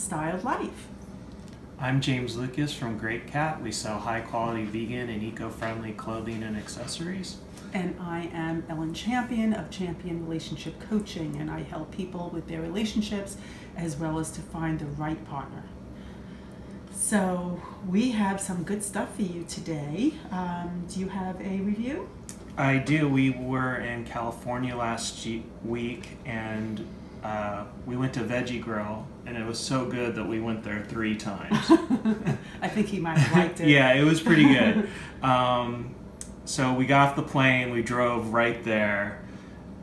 style life. I'm James Lucas from Great Cat. We sell high-quality vegan and eco-friendly clothing and accessories. And I am Ellen Champion of Champion Relationship Coaching, and I help people with their relationships as well as to find the right partner. So we have some good stuff for you today. Do you have a review? I do. We were in California last week, and we went to Veggie Grill, and it was so good that we went there 3 times. I think he might have liked it. Yeah, it was pretty good. So we got off the plane, we drove right there,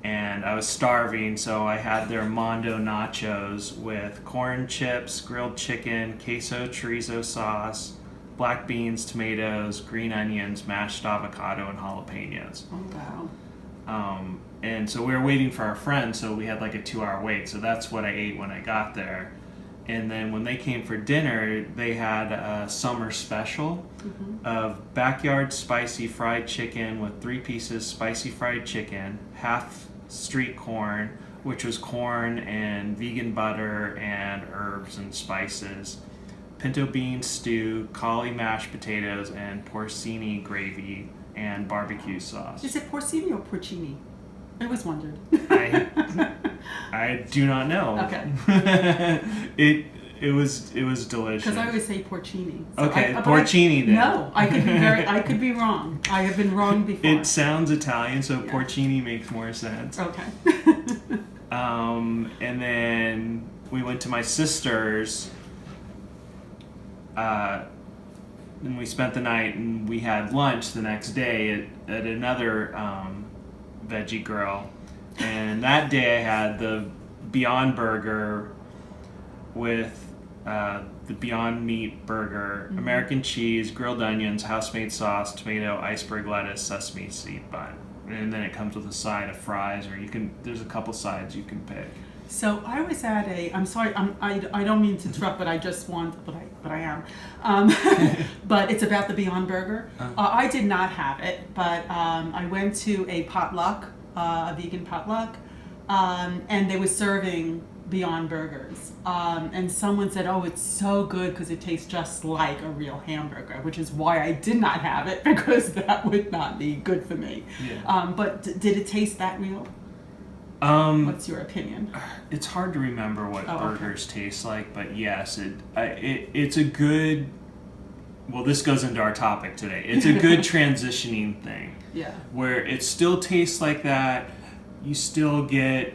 and I was starving, so I had their Mondo nachos with corn chips, grilled chicken, queso chorizo sauce, black beans, tomatoes, green onions, mashed avocado, and jalapenos. Oh, wow. And so we were waiting for our friend, so we had like a 2-hour wait, so that's what I ate when I got there. And then when they came for dinner, they had a summer special of backyard spicy fried chicken with 3 pieces spicy fried chicken, half street corn, which was corn and vegan butter and herbs and spices, pinto bean stew, cauli mashed potatoes, and porcini gravy and barbecue sauce. Is it porcini or porcini? I always wondered. I do not know. Okay. It was delicious. Because I always say porcini. So okay, porcini then. No, I could be wrong. I have been wrong before. It sounds Italian, so porcini makes more sense. Okay. And then we went to my sister's, and we spent the night, and we had lunch the next day at another Veggie Grill. And that day I had the Beyond Burger with the Beyond Meat Burger, American cheese, grilled onions, house-made sauce, tomato, iceberg lettuce, sesame seed bun. And then it comes with a side of fries, or there's a couple sides you can pick. So I was at I'm sorry, I don't mean to interrupt, but I just want, but I am. But it's about the Beyond Burger. I did not have it, but I went to a potluck, a vegan potluck, and they were serving Beyond Burgers. And someone said, oh, it's so good because it tastes just like a real hamburger, which is why I did not have it, because that would not be good for me. Yeah. But did it taste that real? What's your opinion? It's hard to remember what burgers taste like, but yes, it's a good. Well, this goes into our topic today. It's a good transitioning thing. Yeah. Where it still tastes like that. You still get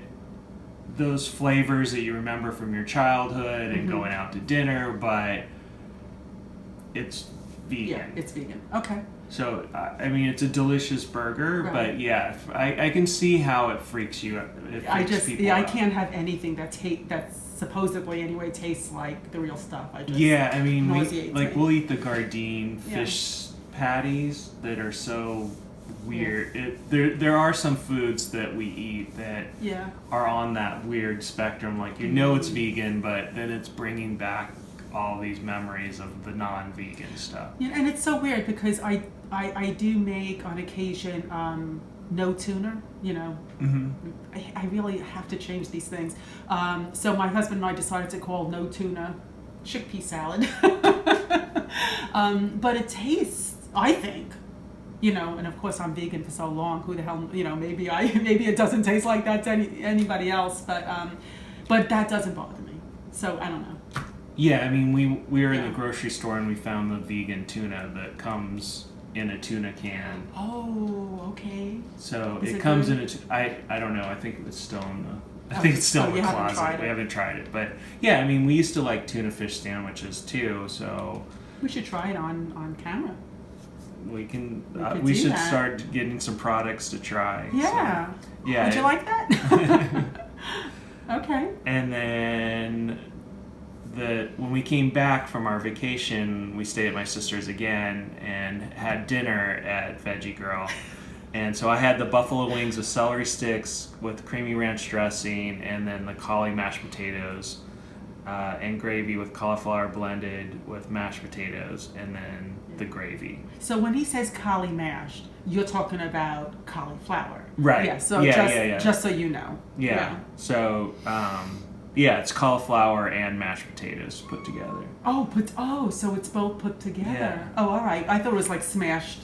those flavors that you remember from your childhood and going out to dinner, but it's vegan. Yeah, it's vegan. Okay. So, I mean, it's a delicious burger, right. But yeah, I can see how it freaks you out. I can't have anything that supposedly anyway tastes like the real stuff. Yeah, I mean, we'll eat the Gardein fish patties that are so weird. Yeah. There are some foods that we eat that are on that weird spectrum. Like, it's vegan, but then it's bringing back all these memories of the non-vegan stuff. Yeah, and it's so weird because I do make on occasion no tuna. I really have to change these things. So my husband and I decided to call no tuna chickpea salad. But it tastes, I think, and of course I'm vegan for so long. Who the hell, maybe it doesn't taste like that to anybody else, but that doesn't bother me. So I don't know. Yeah, I mean, we were in the grocery store and we found the vegan tuna that comes in a tuna can. Oh, okay. So it comes in I don't know. I think it's still in the closet. We haven't tried it, but yeah, I mean, we used to like tuna fish sandwiches too. So we should try it on camera. We can. We should start getting some products to try. Yeah. So, yeah. Would you like that? Okay. And then when we came back from our vacation, we stayed at my sister's again and had dinner at Veggie Grill. And so I had the buffalo wings with celery sticks with creamy ranch dressing, and then the cauli mashed potatoes and gravy with cauliflower blended with mashed potatoes, and then the gravy. So when he says cauli mashed, you're talking about cauliflower. Right. Yeah, so just so you know. Yeah. So Yeah, it's cauliflower and mashed potatoes put together. So it's both put together. Yeah. Oh, all right. I thought it was like smashed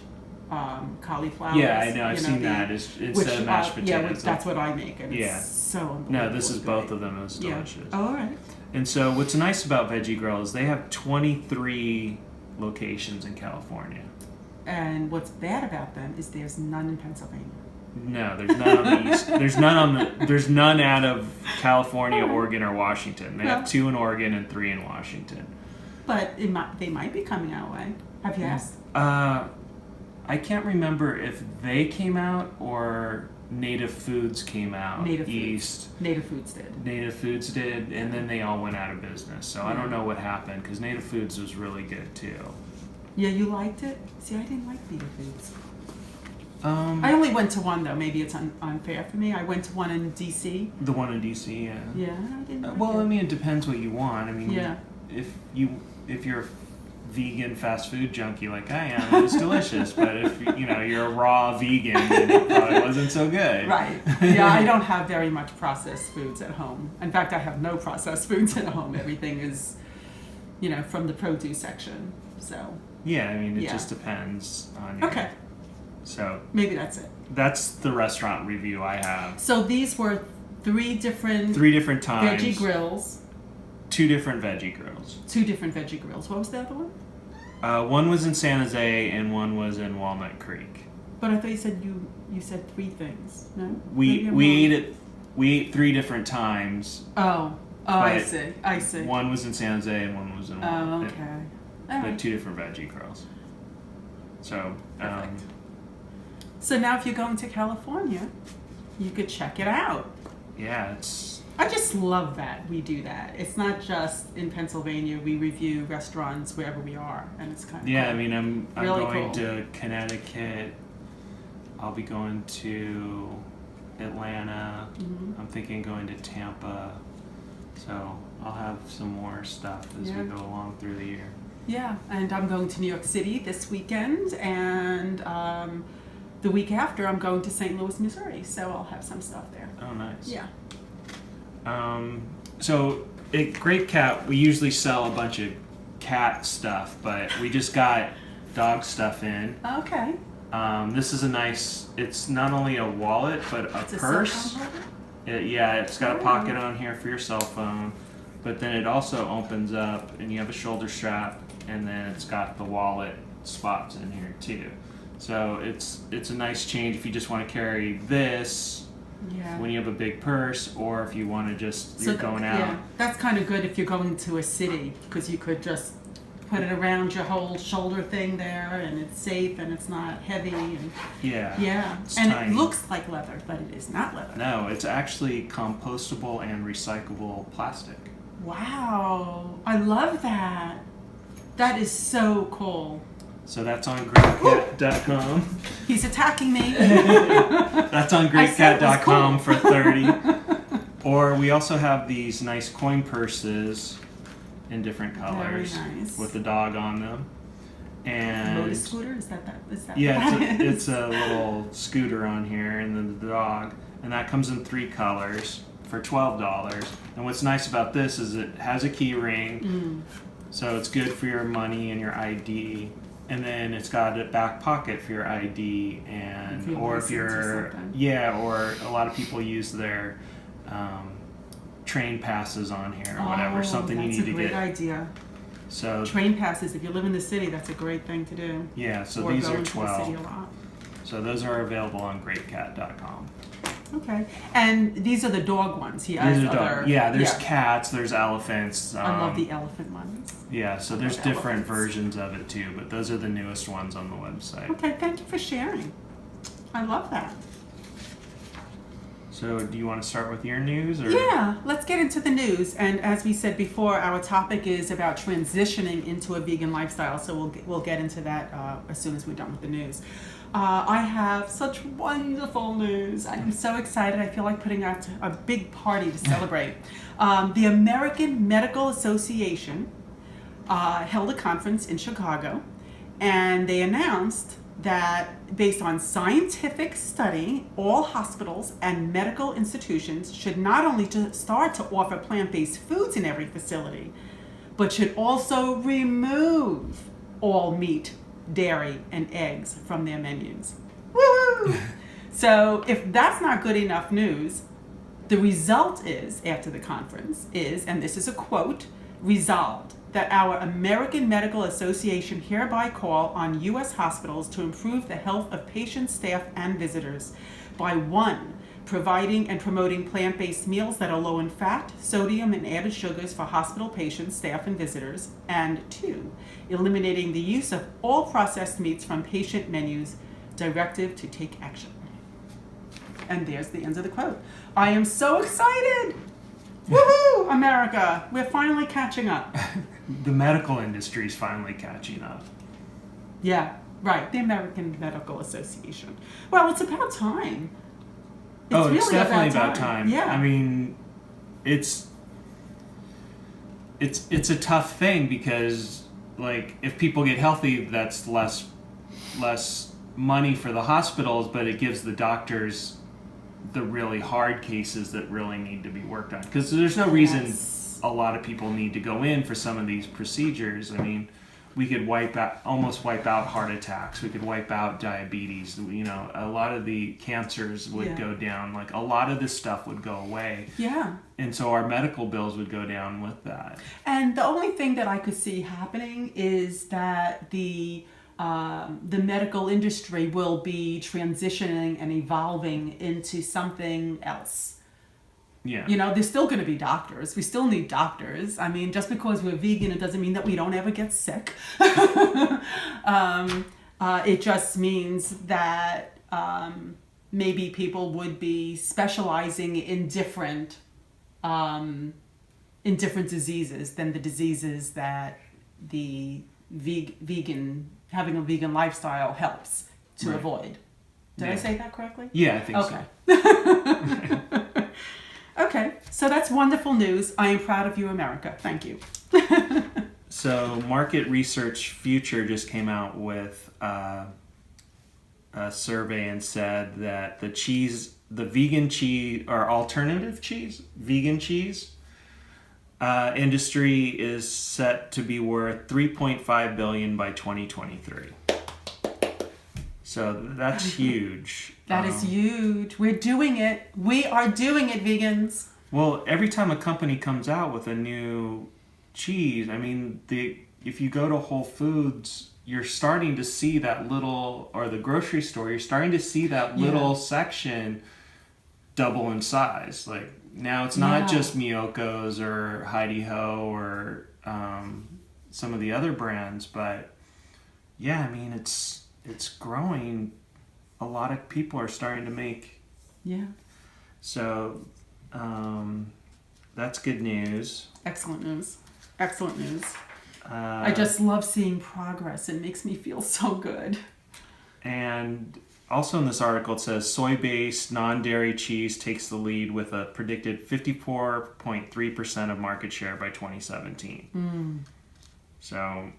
cauliflower. Yeah, I know. I've seen that. Instead of mashed potatoes. That's what I make, and Yeah. it's so unbelievable. No, this is good. both of them. It was delicious. Yeah. Oh, all right. And so what's nice about Veggie Grill is they have 23 locations in California. And what's bad about them is there's none in Pennsylvania. No, there's none on the east. There's none out of California, Oregon, or Washington. They have 2 in Oregon and 3 in Washington. But they might be coming our way. Have you asked? I can't remember if they came out or Native Foods came out east. Native Foods did. Native Foods did, and then they all went out of business. So I don't know what happened because Native Foods was really good too. Yeah, you liked it? See, I didn't like Native Foods. I only went to one though. Maybe it's unfair for me. I went to one in D.C. The one in D.C. Yeah. Yeah, I didn't. Like Well, it. I mean, it depends what you want. I mean, Yeah. if you're a vegan fast food junkie like I am, it was delicious. But if you're a raw vegan, then it probably wasn't so good. Right. Yeah, I don't have very much processed foods at home. In fact, I have no processed foods at home. Everything is, from the produce section. So. Yeah, I mean, it just depends on you. Okay. So maybe that's it. That's the restaurant review I have. So these were 3 different times. Veggie Grills. 2 different Veggie Grills. 2 different Veggie Grills. What was the other one? One was in San Jose and one was in Walnut Creek. But I thought you said you said 3 things. No. We ate 3 different times. Oh, I see. One was in San Jose and one was in Walnut. Oh, okay. But Right. 2 different Veggie Grills. So. Perfect. So now if you're going to California, you could check it out. Yeah, it's... I just love that we do that. It's not just in Pennsylvania. We review restaurants wherever we are, and it's kind of Yeah, cool. I mean, I'm Really going cool. to Connecticut. I'll be going to Atlanta. Mm-hmm. I'm thinking going to Tampa. So I'll have some more stuff as we go along through the year. Yeah, and I'm going to New York City this weekend, and the week after I'm going to St. Louis, Missouri, so I'll have some stuff there. Oh, nice. Yeah. So at Great Cat, we usually sell a bunch of cat stuff, but we just got dog stuff in. Okay. This is a nice, it's not only a wallet, but a purse. Cell phone holder? It's got a pocket on here for your cell phone, but then it also opens up and you have a shoulder strap, and then it's got the wallet spots in here too. So it's a nice change if you just want to carry this when you have a big purse, or if you want to you're going out. Yeah, that's kind of good if you're going to a city, because you could just put it around your whole shoulder thing there, and it's safe and it's not heavy. And it's and tiny. it looks like leather, but it is not leather. No, it's actually compostable and recyclable plastic. Wow, I love that. That is so cool. So that's on greatcat.com. He's attacking me. That's on greatcat.com cool. for 30. Or we also have these nice coin purses in different colors. Very nice. With the dog on them. And Lotus scooter? Is that? yeah, what it's a little scooter on here, and then the dog. And that comes in 3 colors for $12. And what's nice about this is it has a key ring. So it's good for your money and your ID. And then it's got a back pocket for your ID, and or a lot of people use their train passes on here or whatever, something you need to get. That's a great idea. So train passes, if you live in the city, that's a great thing to do. Yeah, so or these go are into the city 12. a lot. So those are available on greatcat.com. Okay, and these are the dog ones. He has other. There's cats, there's elephants. I love the elephant ones. Yeah, so there's different versions of it too, but those are the newest ones on the website. Okay, thank you for sharing. I love that. So do you want to start with your news? Or? Yeah, let's get into the news. And as we said before, our topic is about transitioning into a vegan lifestyle. So we'll get into that as soon as we're done with the news. I have such wonderful news. I'm so excited. I feel like putting out a big party to celebrate. The American Medical Association held a conference in Chicago, and they announced that based on scientific study, all hospitals and medical institutions should not only start to offer plant-based foods in every facility, but should also remove all meat, dairy, and eggs from their menus. Woo! So if that's not good enough news, the result is, after the conference, is, and this is a quote, resolved that our American Medical Association hereby call on U.S. hospitals to improve the health of patients, staff, and visitors by 1, providing and promoting plant-based meals that are low in fat, sodium, and added sugars for hospital patients, staff, and visitors, and 2, eliminating the use of all processed meats from patient menus, directive to take action. And there's the end of the quote. I am so excited! Woohoo, America! We're finally catching up. The medical industry is finally catching up. Yeah, right. The American Medical Association. Well, it's about time. It's definitely about time. Yeah. I mean, it's a tough thing because, like, if people get healthy, that's less money for the hospitals, but it gives the doctors the really hard cases that really need to be worked on. Because there's no reason a lot of people need to go in for some of these procedures. I mean, we could almost wipe out heart attacks. We could wipe out diabetes. You know, a lot of the cancers would go down. Like, a lot of this stuff would go away. Yeah. And so our medical bills would go down with that. And the only thing that I could see happening is that the medical industry will be transitioning and evolving into something else. Yeah. You know, there's still going to be doctors. We still need doctors. I mean, just because we're vegan, it doesn't mean that we don't ever get sick. It just means that maybe people would be specializing in different diseases than the diseases that the having a vegan lifestyle helps to avoid. Did I say that correctly? Yeah, I think so. Okay, so that's wonderful news. I am proud of you, America. Thank you. So Market Research Future just came out with a survey and said that the vegan cheese or alternative cheese, vegan cheese industry is set to be worth $3.5 billion by 2023. So that's huge. That is huge. We're doing it. We are doing it, vegans. Well, every time a company comes out with a new cheese, I mean, if you go to Whole Foods, you're starting to see that little, or the grocery store, you're starting to see that little section double in size. Like, now it's not just Miyoko's or Heidi Ho or some of the other brands, but yeah, I mean, it's growing. A lot of people are starting to make. Yeah. So that's good news. Excellent news. Excellent news. I just love seeing progress. It makes me feel so good. And also in this article, it says soy-based non-dairy cheese takes the lead with a predicted 54.3% of market share by 2017. So,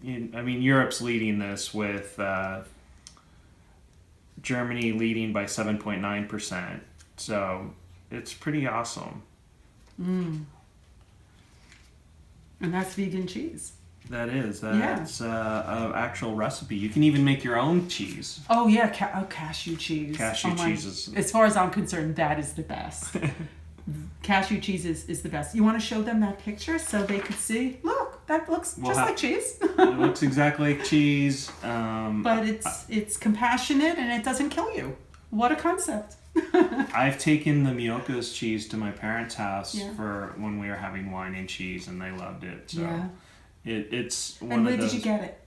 Europe's leading this with Germany leading by 7.9%. So it's pretty awesome. And that's vegan cheese. That is. That's an actual recipe. You can even make your own cheese. Oh, yeah. Cashew cheese. Cashew cheese. As far as I'm concerned, that is the best. Cashew cheese is the best. You want to show them that picture so they could see? Look, that looks like cheese. It looks exactly like cheese. But it's compassionate and it doesn't kill you. What a concept. I've taken the Miyoko's cheese to my parents' house for when we were having wine and cheese, and they loved it. So it's one and where of those. Did you get it?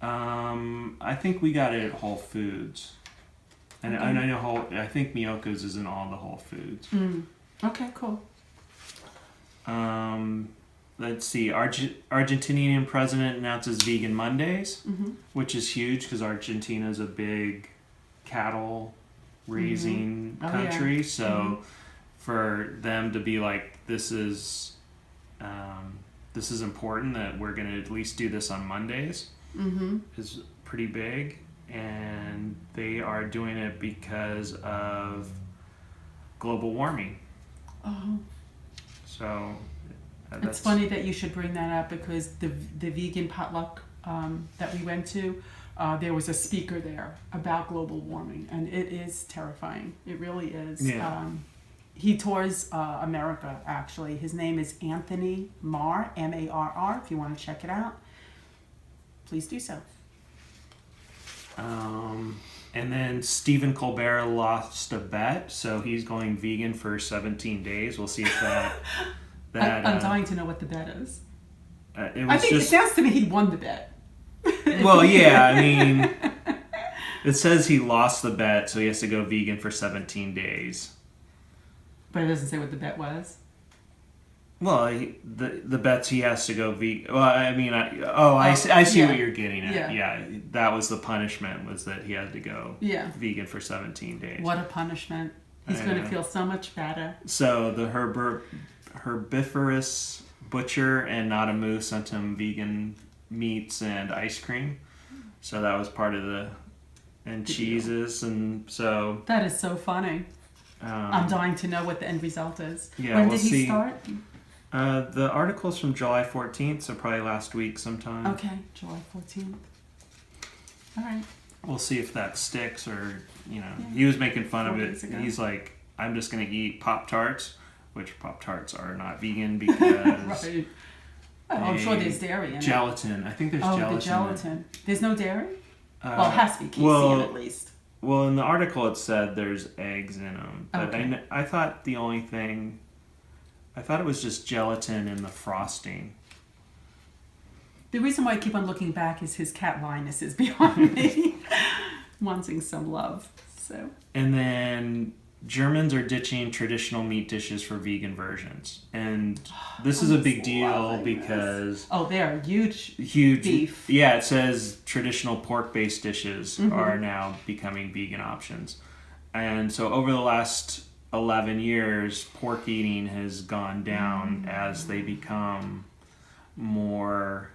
I think we got it at Whole Foods, and I know I think Miyoko's is in all the Whole Foods. Okay, cool. Let's see. Argentinian president announces Vegan Mondays, which is huge because Argentina is a big cattle raising country. Yeah. So for them to be like, this is this is important that we're going to at least do this on Mondays is pretty big. And they are doing it because of global warming. Oh. So It's funny that you should bring that up, because the vegan potluck that we went to, there was a speaker there about global warming, and it is terrifying. It really is. Yeah. He tours America, actually. His name is Anthony Marr, Marr. If you want to check it out, please do so. And then Stephen Colbert lost a bet, so he's going vegan for 17 days. We'll see if that... I'm dying to know what the bet is. It I think it sounds to me he won the bet. Well, yeah, I mean, it says he lost the bet, so he has to go vegan for 17 days. But it doesn't say what the bet was. Well, the bets he has to go vegan. Well, I mean, I see what you're getting at. Yeah, that was the punishment, was that he had to go vegan for 17 days. What a punishment. He's going to feel so much better. So the herbivorous butcher and Not a Moo sent him vegan meats and ice cream. So that was part of and cheeses, and so... That is so funny. I'm dying to know what the end result is. Yeah, when did he start? The article's from July 14th, so probably last week sometime. Okay, July 14th. All right. We'll see if that sticks, or, he was making fun of it. He's like, I'm just going to eat Pop-Tarts, which Pop-Tarts are not vegan because... Right. Oh, I'm sure there's dairy in it. Gelatin. I think there's gelatin. Oh, the gelatin. There's no dairy? Well, it has to be casein at least. Well, in the article it said there's eggs in them. But okay. I thought the only thing... I thought it was just gelatin in the frosting. The reason why I keep on looking back is his cat Linus is behind me, wanting some love. So. And then Germans are ditching traditional meat dishes for vegan versions, and this is a big deal because they are huge beef. Yeah, it says traditional pork-based dishes are now becoming vegan options, and so over the last 11 years, pork eating has gone down as they become more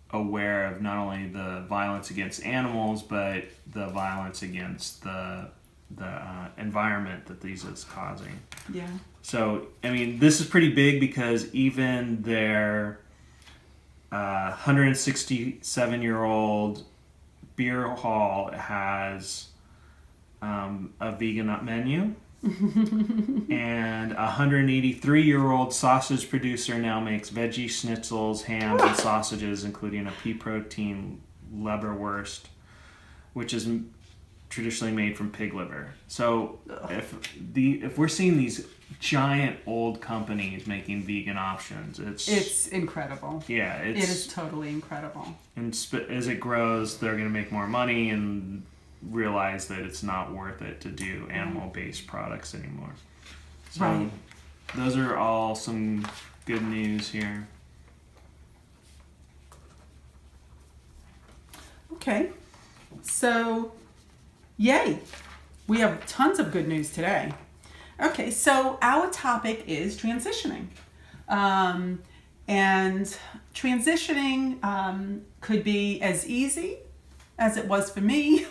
aware of not only the violence against animals, but the violence against the environment that these is causing. Yeah. So, I mean, this is pretty big because even their 167-year-old beer hall has a vegan menu. And a 183-year-old sausage producer now makes veggie schnitzels, hams, and sausages, including a pea protein Leberwurst, which is traditionally made from pig liver. So if we're seeing these giant old companies making vegan options, it's incredible. Yeah, it is totally incredible. And as it grows, they're going to make more money and realize that it's not worth it to do animal-based products anymore. So right. Those are all some good news here. Okay. So, yay. We have tons of good news today. Okay, so our topic is transitioning. And transitioning could be as easy as it was for me,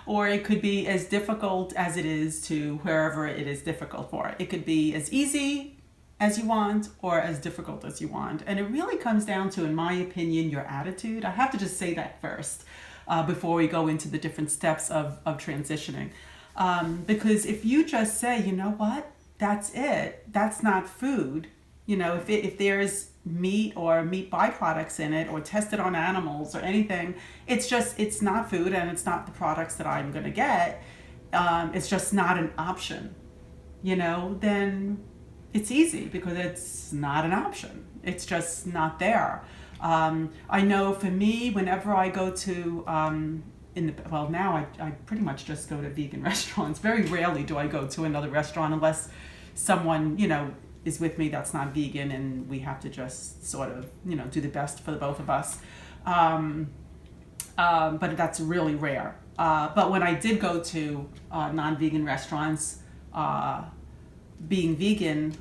or it could be as difficult as it is to wherever it is difficult for. It could be as easy as you want or as difficult as you want. And it really comes down to, in my opinion, your attitude. I have to just say that first before we go into the different steps of transitioning. Because if you just say, you know what, that's it, that's not food. If there's meat or meat byproducts in it or tested on animals or anything, it's not food and it's not the products that I'm going to get. It's just not an option, then it's easy because it's not an option. It's just not there. I know for me, whenever I go to, now I pretty much just go to vegan restaurants. Very rarely do I go to another restaurant unless someone, is with me that's not vegan, and we have to just sort of, do the best for the both of us. But that's really rare. But when I did go to non-vegan restaurants, being vegan,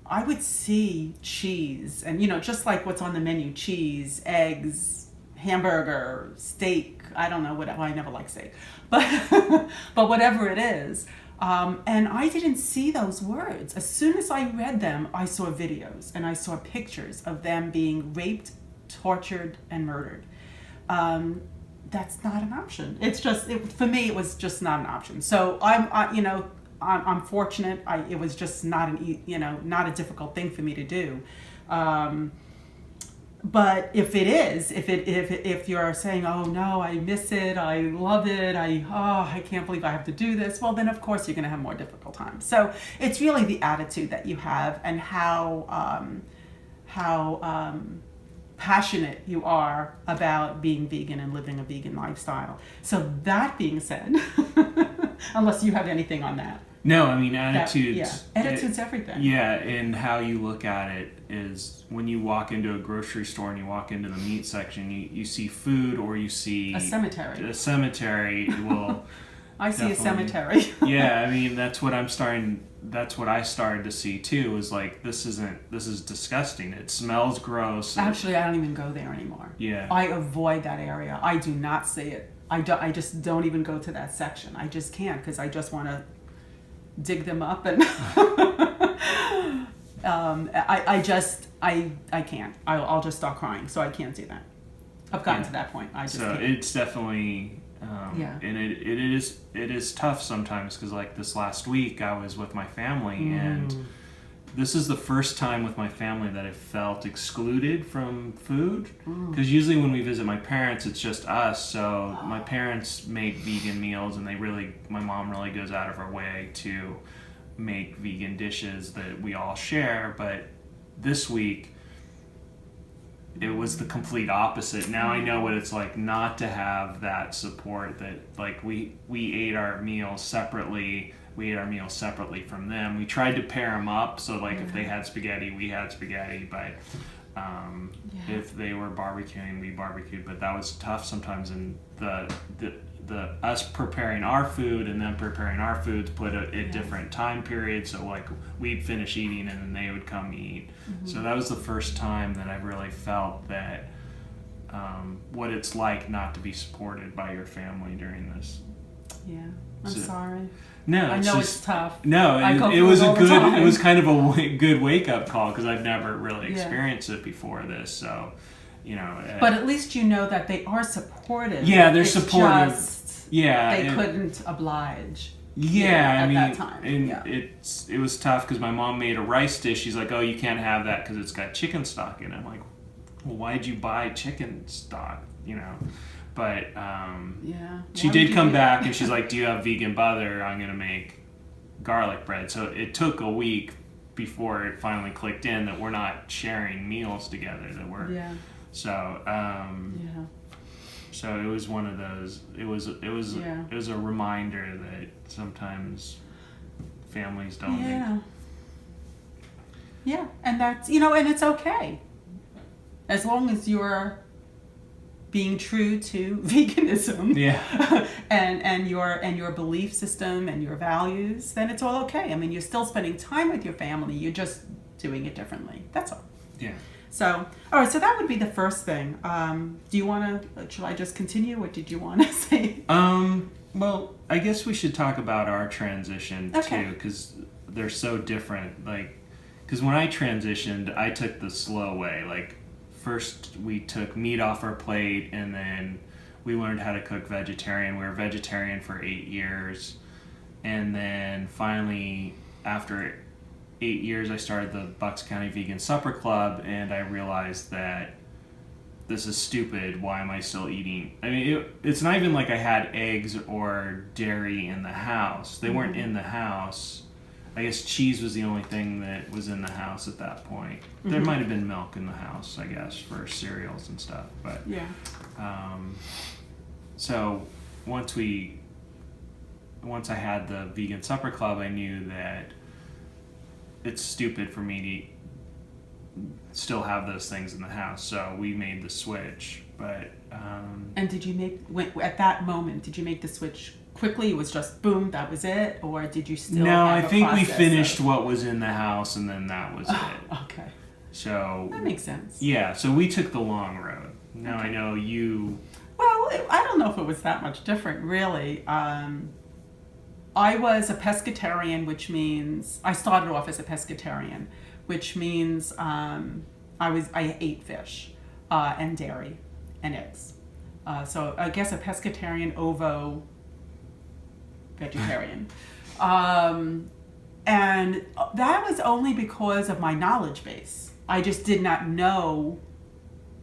I would see cheese and, just like what's on the menu, cheese, eggs, hamburger, steak. I don't know what, I never like steak, but, but whatever it is. And I didn't see those words. As soon as I read them, I saw videos and I saw pictures of them being raped, tortured, and murdered. That's not an option. It's just, for me, it was just not an option. So I'm fortunate. It was just not not a difficult thing for me to do. But if you're saying, oh no, I miss it, I love it, I can't believe I have to do this, well then of course you're going to have more difficult times. So it's really the attitude that you have and how passionate you are about being vegan and living a vegan lifestyle. So that being said, unless you have anything on that. No, I mean, attitudes. Attitude's everything. Yeah, and how you look at it is when you walk into a grocery store and you walk into the meat section, you see food or you see a cemetery. A cemetery. Well, I see a cemetery. Yeah, I mean, that's what I started to see too. Was like, this is disgusting. It smells gross. Actually, I don't even go there anymore. Yeah. I avoid that area. I do not see it. I just don't even go to that section. I just can't because I just want to dig them up and I can't. I'll just start crying. So I can't do that. I've gotten to that point. I just can't. It's definitely and it is tough sometimes because like this last week I was with my family and this is the first time with my family that I felt excluded from food because usually when we visit my parents it's just us, so my parents make vegan meals and my mom really goes out of her way to make vegan dishes that we all share, but this week it was the complete opposite. Now I know what it's like not to have that support, that like we ate our meals separately. We ate our meals separately from them. We tried to pair them up, so like if they had spaghetti, we had spaghetti, but if they were barbecuing, we barbecued. But that was tough sometimes, and the us preparing our food and them preparing our food put at different time periods. So like we'd finish eating and then they would come eat. So that was the first time that I really felt that what it's like not to be supported by your family during this. Yeah, I'm sorry. No, I know it's tough. No, it was a good. It was kind of a good wake up call because I've never really experienced it before this. So, But at least you know that they are supportive. Yeah, they're supportive. Just, they couldn't oblige. At that time. And it was tough because my mom made a rice dish. She's like, "Oh, you can't have that because it's got chicken stock in it." I'm like, "Well, why'd you buy chicken stock?" But she did come back and she's like, "Do you have vegan butter? I'm gonna make garlic bread." So it took a week before it finally clicked in that we're not sharing meals together. That we're So it was one of those. It was a reminder that sometimes families don't. And that's and it's okay as long as you're being true to veganism, and your belief system and your values, then it's all okay. I mean, you're still spending time with your family. You're just doing it differently. That's all. Yeah. So, all right. So that would be the first thing. Do you want to? Should I just continue? What did you want to say? Well, I guess we should talk about our transition too, because they're so different. Like, because when I transitioned, I took the slow way. Like, first we took meat off our plate, and then we learned how to cook vegetarian. We were vegetarian for 8 years, and then finally, after 8 years, I started the Bucks County Vegan Supper Club, and I realized that this is stupid. Why am I still eating? I mean, it's not even like I had eggs or dairy in the house. They weren't in the house. I guess cheese was the only thing that was in the house at that point. There might have been milk in the house, I guess, for cereals and stuff. But so once I had the Vegan Supper Club, I knew that it's stupid for me to still have those things in the house. So we made the switch. But and did you make at that moment? Did you make the switch quickly? It was just boom, that was it? Or did you still No, have I a think we process finished of- what was in the house, and then that was it. Okay. So That makes sense. yeah, so we took the long road. Now I know you. Well, I don't know if it was that much different, really. I was a pescatarian, which means I started off as a pescatarian, which means I ate fish and dairy and eggs. So I guess a pescatarian, ovo, vegetarian. And that was only because of my knowledge base. I just did not know.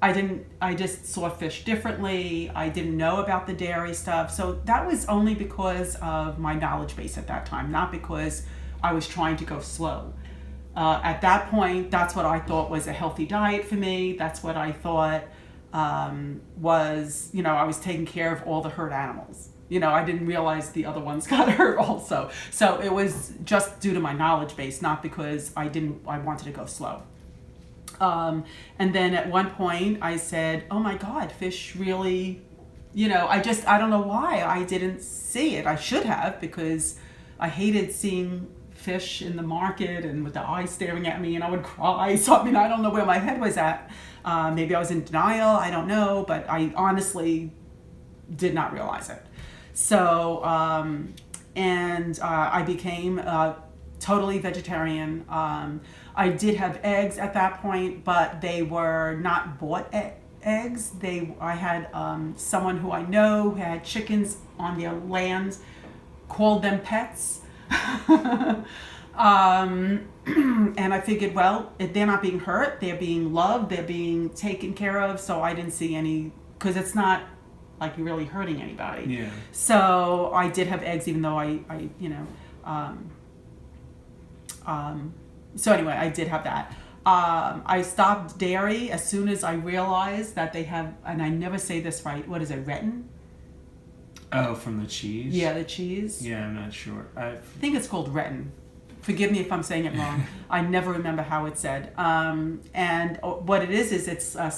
I just saw fish differently. I didn't know about the dairy stuff. So that was only because of my knowledge base at that time, not because I was trying to go slow. At that point, that's what I thought was a healthy diet for me. That's what I thought was, I was taking care of all the herd animals. I didn't realize the other ones got hurt also. So it was just due to my knowledge base, not because I wanted to go slow. And then at one point I said, oh my God, fish really, I don't know why I didn't see it. I should have, because I hated seeing fish in the market and with the eyes staring at me, and I would cry. So, I don't know where my head was at. Maybe I was in denial. I don't know, but I honestly did not realize it. So, I became totally vegetarian. I did have eggs at that point, but they were not bought eggs. I had someone who I know who had chickens on their land, called them pets. And I figured, well, if they're not being hurt, they're being loved, they're being taken care of. So I didn't see any, because it's not like you're really hurting anybody. Yeah. So I did have eggs, even though so anyway, I did have that. I stopped dairy as soon as I realized that they have, and I never say this right, what is it, retin? Oh, from the cheese? Yeah, the cheese. Yeah, I'm not sure. I think it's called retin. Forgive me if I'm saying it wrong. I never remember how it's said. And what it is it's a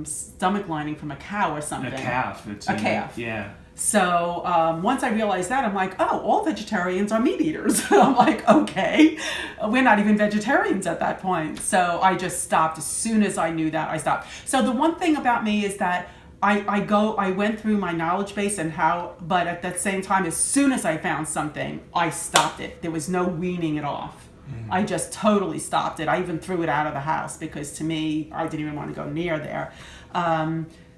stomach lining from a cow or something. A calf. It's a calf. Yeah. So once I realized that, I'm like, oh, all vegetarians are meat eaters. I'm like, okay, we're not even vegetarians at that point. So I just stopped. As soon as I knew that, I stopped. So the one thing about me is that I went through my knowledge base but at the same time, as soon as I found something, I stopped it. There was no weaning it off. Mm-hmm. I just totally stopped it. I even threw it out of the house because to me, I didn't even want to go near there.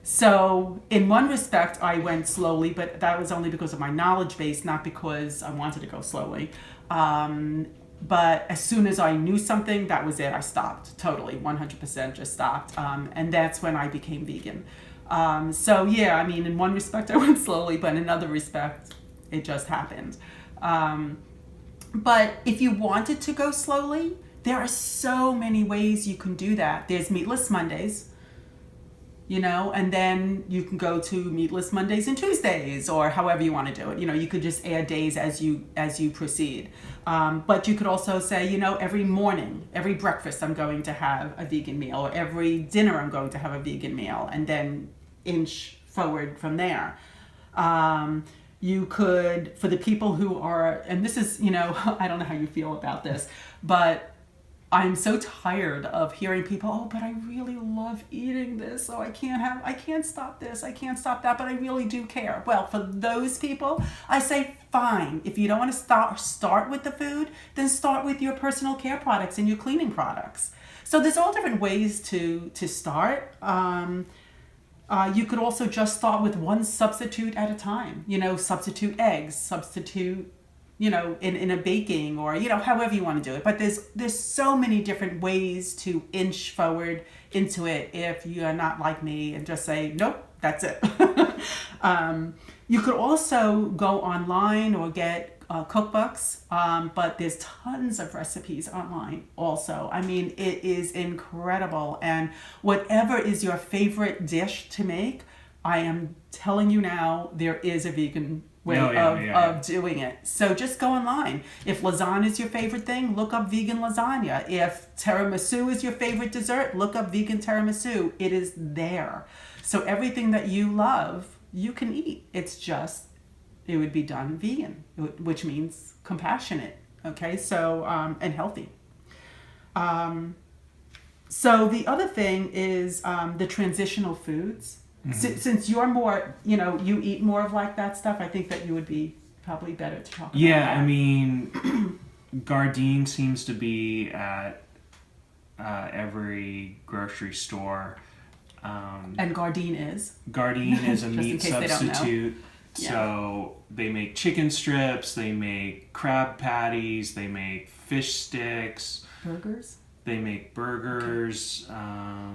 So in one respect, I went slowly, but that was only because of my knowledge base, not because I wanted to go slowly. But as soon as I knew something, that was it. I stopped totally, 100% just stopped. And that's when I became vegan. So yeah, in one respect, I went slowly, but in another respect, it just happened. But if you wanted to go slowly, there are so many ways you can do that. There's Meatless Mondays. And then you can go to Meatless Mondays and Tuesdays, or however you want to do it. You could just add days as you proceed. But you could also say, every morning, every breakfast, I'm going to have a vegan meal, or every dinner, I'm going to have a vegan meal, and then inch forward from there. You could, for the people who are, and this is, I don't know how you feel about this, but I'm so tired of hearing people, oh, but I really love eating this, so I can't stop this, I can't stop that, but I really do care. Well, for those people, I say, fine. If you don't want to start with the food, then start with your personal care products and your cleaning products. So there's all different ways to start. You could also just start with one substitute at a time. Substitute eggs, substitute in a baking, or, however you want to do it. But there's so many different ways to inch forward into it if you're not like me and just say, nope, that's it. You could also go online or get cookbooks, but there's tons of recipes online also. It is incredible. And whatever is your favorite dish to make, I am telling you now, there is a vegan way of doing it. So just go online. If lasagna is your favorite thing, look up vegan lasagna. If tiramisu is your favorite dessert, look up vegan tiramisu. It is there. So everything that you love, you can eat. It's just it would be done vegan, which means compassionate. Okay, so and healthy. So the other thing is the transitional foods. Since you're more, you eat more of like that stuff, I think that you would be probably better to talk about that. I mean, Gardein seems to be at every grocery store. And Gardein is? Gardein is a meat substitute. Yeah. So they make chicken strips, they make crab patties, they make fish sticks. Burgers? They make burgers. I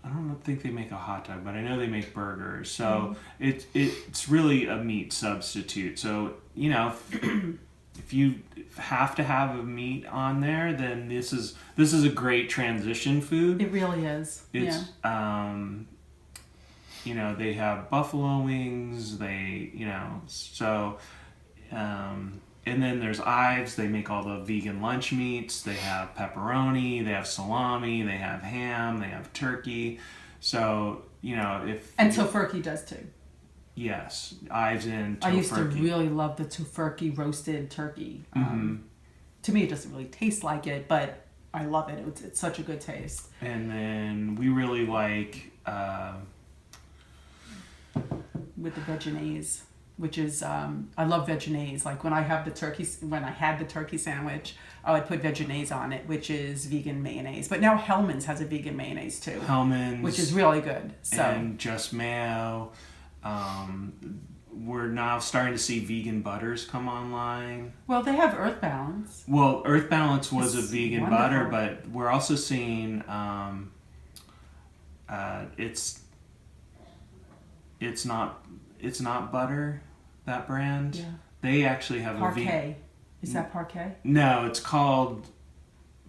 don't think they make a hot dog, but I know they make burgers. So it's really a meat substitute. So, if you have to have a meat on there, then this is a great transition food. It really is. It's they have buffalo wings, and then there's Ives. They make all the vegan lunch meats. They have pepperoni, they have salami, they have ham, they have turkey. So, And tofurkey does too. Yes, Ives and tofurkey. I used to really love the tofurkey roasted turkey. To me, it doesn't really taste like it, but I love it. It's such a good taste. And then we really like... with the Veganese, which is I love Veganese. Like when I had the turkey sandwich, I would put Veganese on it, which is vegan mayonnaise. But now Hellmann's has a vegan mayonnaise too. Hellmann's, which is really good. So and Just Mayo. We're now starting to see vegan butters come online. Well, they have Earth Balance. Well, Earth Balance was a vegan wonderful. butter, but we're also seeing it's not butter, that brand. Yeah. They actually have Parquet. a vegan. Is that Parquet? No, it's called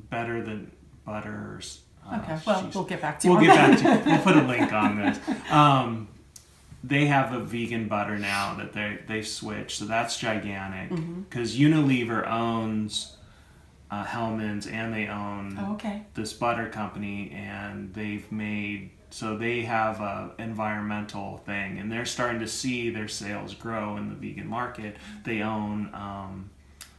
Better Than Butter. Okay, well, we'll get back to you. We'll get back to you. We'll put a link on this. They have a vegan butter now that they've switched, so that's gigantic. Because Unilever owns Hellmann's and they own this butter company, and they have a environmental thing, and they're starting to see their sales grow in the vegan market. They own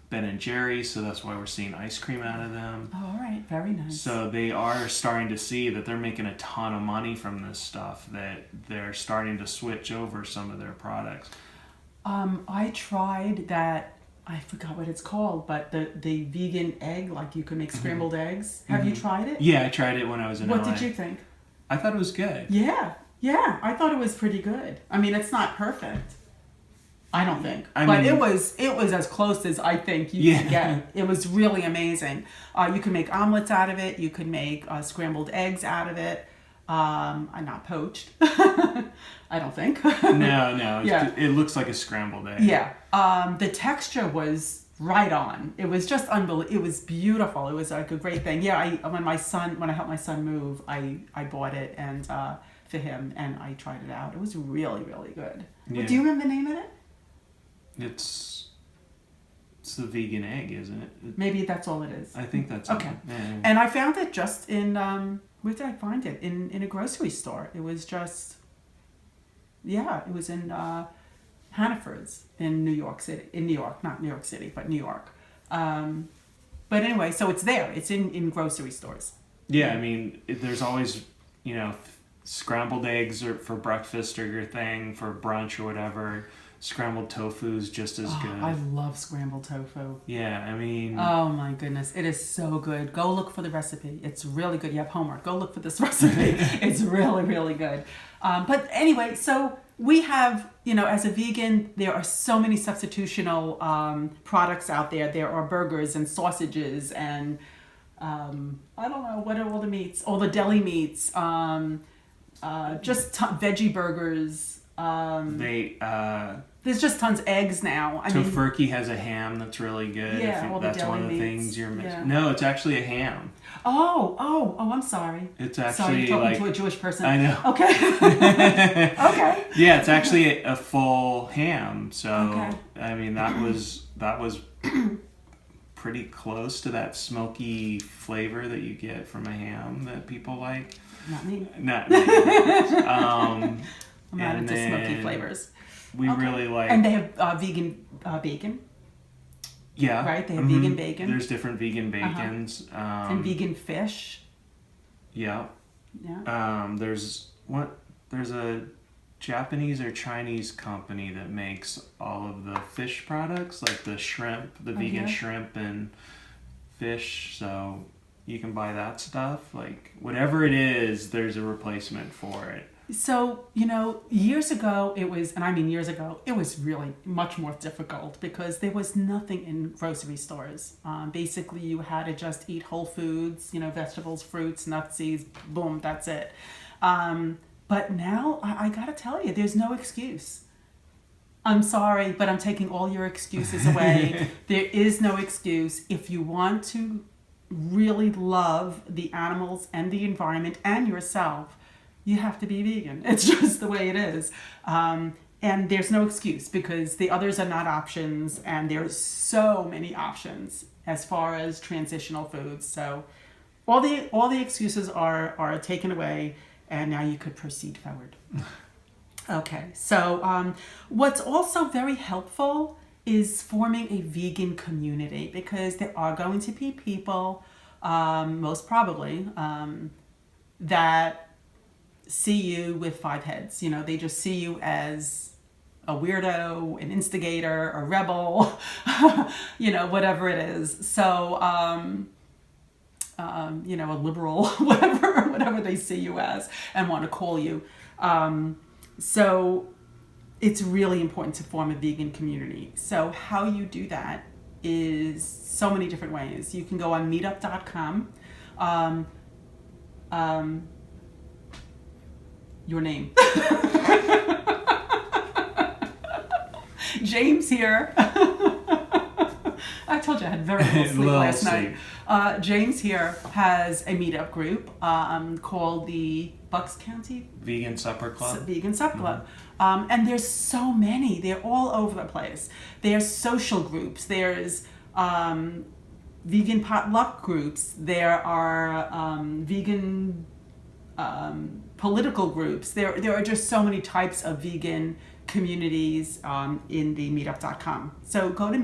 Ben & Jerry's, so that's why we're seeing ice cream out of them. Oh, all right, very nice. So they are starting to see that they're making a ton of money from this stuff, that they're starting to switch over some of their products. I tried that, I forgot what it's called, but the vegan egg, like you can make scrambled eggs. Have you tried it? Yeah, I tried it when I was in LA. What did you think? I thought it was good. Yeah, I thought it was pretty good. I mean, it's not perfect, I don't think, but it was as close as I think you can get. It was really amazing. You can make omelets out of it. You can make scrambled eggs out of it. Not poached. I don't think. No. It looks like a scrambled egg. Yeah. The texture was right on. It was just unbelievable. It was beautiful. It was like a great thing. Yeah. When I helped my son move, I bought it and for him, and I tried it out. It was really, really good. Yeah. Do you remember the name of it? It's the vegan egg, isn't it? Maybe that's all it is. I think that's okay. Yeah. And I found it just in where did I find it? In a grocery store. It was just it was in Hannaford's in New York City. In New York, not New York City, but New York. But anyway, so it's there. It's in grocery stores. Yeah, I mean, there's always scrambled eggs or for breakfast or your thing for brunch or whatever. Scrambled tofu is just as good. I love scrambled tofu. Yeah, I mean... Oh my goodness, it is so good. Go look for the recipe. It's really good. You have homework. Go look for this recipe. It's really, really good. But anyway, so we have, as a vegan, there are so many substitutional products out there. There are burgers and sausages and, I don't know, what are all the meats? All the deli meats. Just veggie burgers. There's just tons of eggs now. Tofurkey has a ham that's really good. Yeah, all the that's deli one of the meats. things you're missing. Yeah. No, it's actually a ham. Oh, I'm sorry. It's actually sorry, talking to a Jewish person. I know. Okay. Okay. Yeah, it's actually a full ham. So okay. I mean, that was pretty close to that smoky flavor that you get from a ham that people like. Not me. Not me. I'm not into smoky flavors. we really like. And they have vegan bacon. Yeah. Right? They have vegan bacon. There's different vegan bacons. And vegan fish. Yeah. Yeah. There's a Japanese or Chinese company that makes all of the fish products, like the shrimp, the vegan shrimp and fish. So you can buy that stuff. Like whatever it is, there's a replacement for it. So, years ago it was, and I mean years ago, it was really much more difficult because there was nothing in grocery stores. Basically, you had to just eat whole foods, vegetables, fruits, nuts, seeds, boom, that's it. But now, I gotta tell you, there's no excuse. I'm sorry, but I'm taking all your excuses away. There is no excuse. If you want to really love the animals and the environment and yourself, you have to be vegan. It's just the way it is. And there's no excuse because the others are not options, and there's so many options as far as transitional foods. So all the excuses are taken away, and now you could proceed forward. Okay, so what's also very helpful is forming a vegan community, because there are going to be people, most probably, that see you with 5 heads. They just see you as a weirdo, an instigator, a rebel, whatever it is. So, a liberal, whatever they see you as and want to call you. So it's really important to form a vegan community. So how you do that is so many different ways. You can go on meetup.com. Your name. James here. I told you I had very little sleep last night. James here has a meetup group called the Bucks County Vegan Supper Club. Vegan Supper Club. And there's so many. They're all over the place. There's social groups. There's vegan potluck groups. There are vegan political groups. There are just so many types of vegan communities in the meetup.com. So go to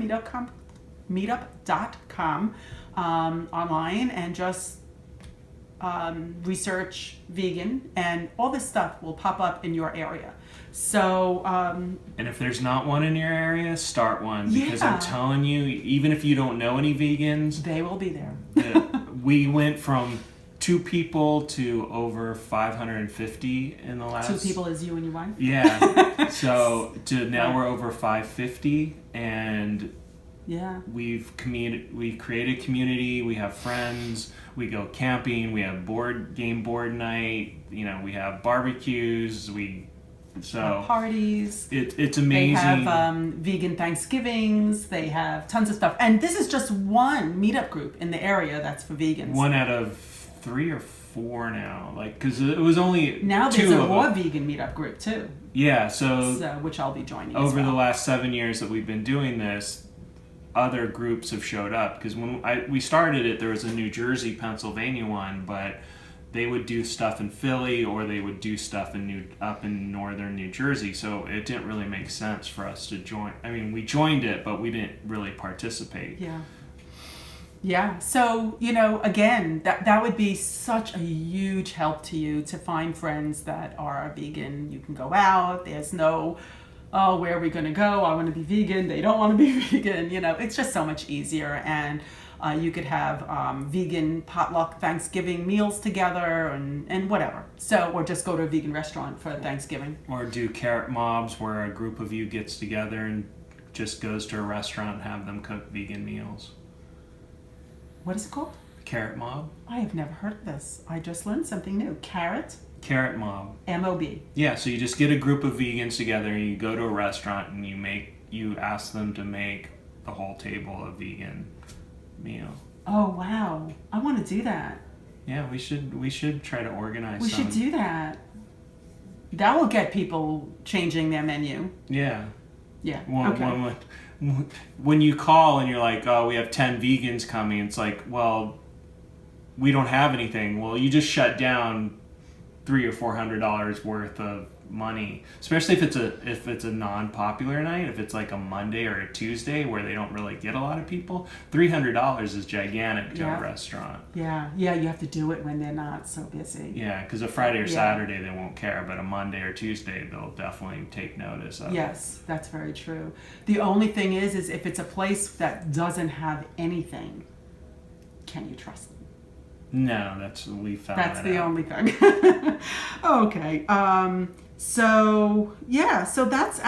meetup.com online and just research vegan, and all this stuff will pop up in your area. So and if there's not one in your area, start one, because I'm telling you, even if you don't know any vegans, they will be there. We went from 2 people to over 550 in the last... 2 people is you and your wife? Yeah. So to now we're over 550, and we've created community. We have friends. We go camping. We have board night. We have barbecues. Parties. It's amazing. They have vegan Thanksgivings. They have tons of stuff. And this is just one meetup group in the area that's for vegans. 1 out of 3 or 4 now, because it was only now 2 there's a of raw them. Vegan meetup group too. Yeah, so which I'll be joining over as well. the last 7 years that we've been doing this, other groups have showed up, because when we started it, there was a New Jersey, Pennsylvania one, but they would do stuff in Philly, or they would do stuff up in northern New Jersey, so it didn't really make sense for us to join. I mean, we joined it, but we didn't really participate. Yeah. So, again, that would be such a huge help to you to find friends that are vegan. You can go out. There's no, where are we going to go? I want to be vegan. They don't want to be vegan. It's just so much easier. And you could have vegan potluck Thanksgiving meals together and whatever. So, or just go to a vegan restaurant for Thanksgiving. Or do carrot mobs, where a group of you gets together and just goes to a restaurant and have them cook vegan meals. What is it called? Carrot mob. I have never heard of this. I just learned something new. Carrot mob. M-O-B. Yeah, so you just get a group of vegans together, and you go to a restaurant, and you ask them to make the whole table a vegan meal. Oh wow, I want to do that. Yeah, we should try to organize. We should do that. That will get people changing their menu. Yeah. Yeah. When you call and you're like, oh, we have 10 vegans coming, it's like, well, we don't have anything. Well, you just shut down $300 or $400 worth of money, especially if it's a non-popular night. If it's like a Monday or a Tuesday where they don't really get a lot of people, $300 is gigantic to a restaurant. Yeah, you have to do it when they're not so busy. Yeah, because a Friday or Saturday they won't care, but a Monday or Tuesday they'll definitely take notice of it. Yes, that's very true. The only thing is if it's a place that doesn't have anything, can you trust them? No, we found that's that the out. only thing. Okay. So that's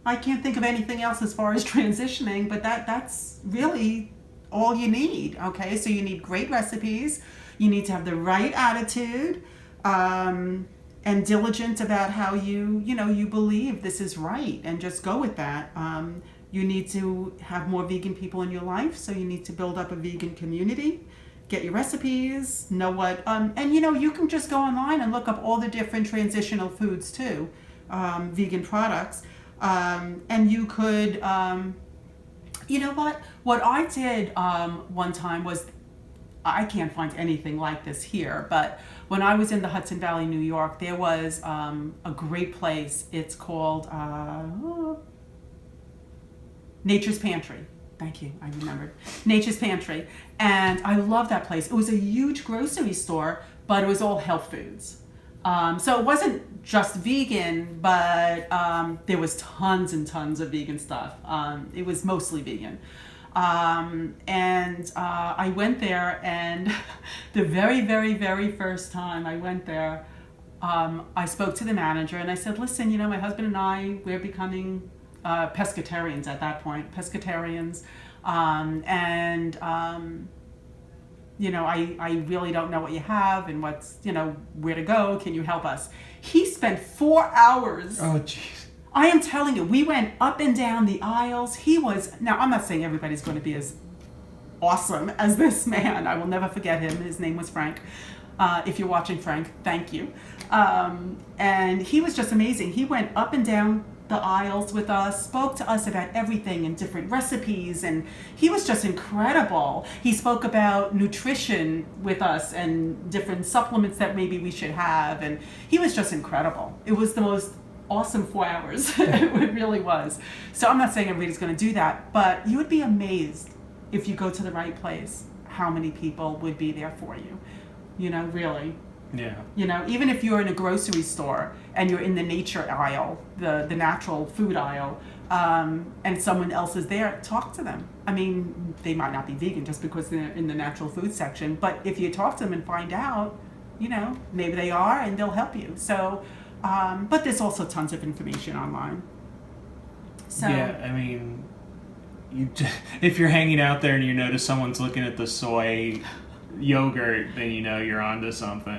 I can't think of anything else as far as transitioning, but that's really all you need. Okay, so you need great recipes, you need to have the right attitude, and diligent about how you believe this is right, and just go with that. You need to have more vegan people in your life, so you need to build up a vegan community. Get your recipes, know what, and you can just go online and look up all the different transitional foods too, vegan products, and you could, what I did one time was, I can't find anything like this here, but when I was in the Hudson Valley, New York, there was a great place. It's called Nature's Pantry. Thank you, I remembered. Nature's Pantry. And I love that place. It was a huge grocery store, but it was all health foods. So it wasn't just vegan, but there was tons and tons of vegan stuff. It was mostly vegan. And I went there, and the very, very, very first time I went there, I spoke to the manager, and I said, listen, my husband and I, we're becoming pescatarians at that point, pescatarians, I really don't know what you have and what's, where to go. Can you help us? He spent 4 hours. Oh, jeez. I am telling you, we went up and down the aisles. Now I'm not saying everybody's going to be as awesome as this man. I will never forget him. His name was Frank. If you're watching, Frank, thank you. And he was just amazing. He went up and down the aisles with us, spoke to us about everything and different recipes, and he was just incredible. He spoke about nutrition with us and different supplements that maybe we should have, and he was just incredible. It was the most awesome 4 hours. It really was. So I'm not saying everybody's going to do that, but you would be amazed if you go to the right place how many people would be there for you. Really. Yeah. Even if you're in a grocery store and you're in the nature aisle, the natural food aisle, and someone else is there, talk to them. I mean, they might not be vegan just because they're in the natural food section, but if you talk to them and find out, maybe they are, and they'll help you. So, but there's also tons of information online. So, yeah, I mean, if you're hanging out there and you notice someone's looking at the soy yogurt, then you're onto something.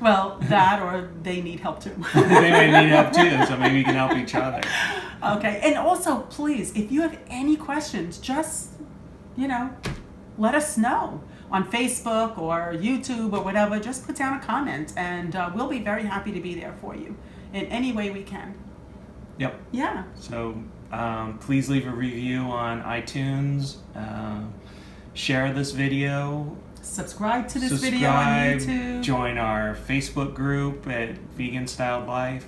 Well, that, or they need help too. They might need help too, so maybe you can help each other. Okay, and also, please, if you have any questions, just let us know on Facebook or YouTube or whatever. Just put down a comment, and we'll be very happy to be there for you in any way we can. Yep. Yeah. So please leave a review on iTunes. Share this video. Subscribe to this video on YouTube. Join our Facebook group at Vegan Styled Life.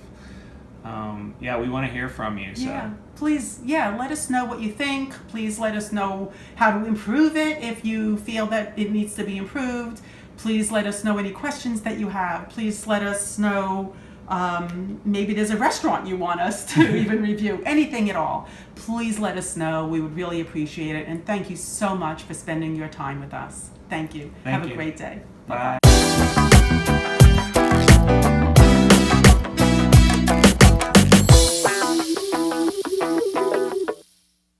We want to hear from you. So. Yeah, please, let us know what you think. Please let us know how to improve it if you feel that it needs to be improved. Please let us know any questions that you have. Please let us know maybe there's a restaurant you want us to even review. Anything at all. Please let us know. We would really appreciate it. And thank you so much for spending your time with us. Thank you. Have a great day. Bye.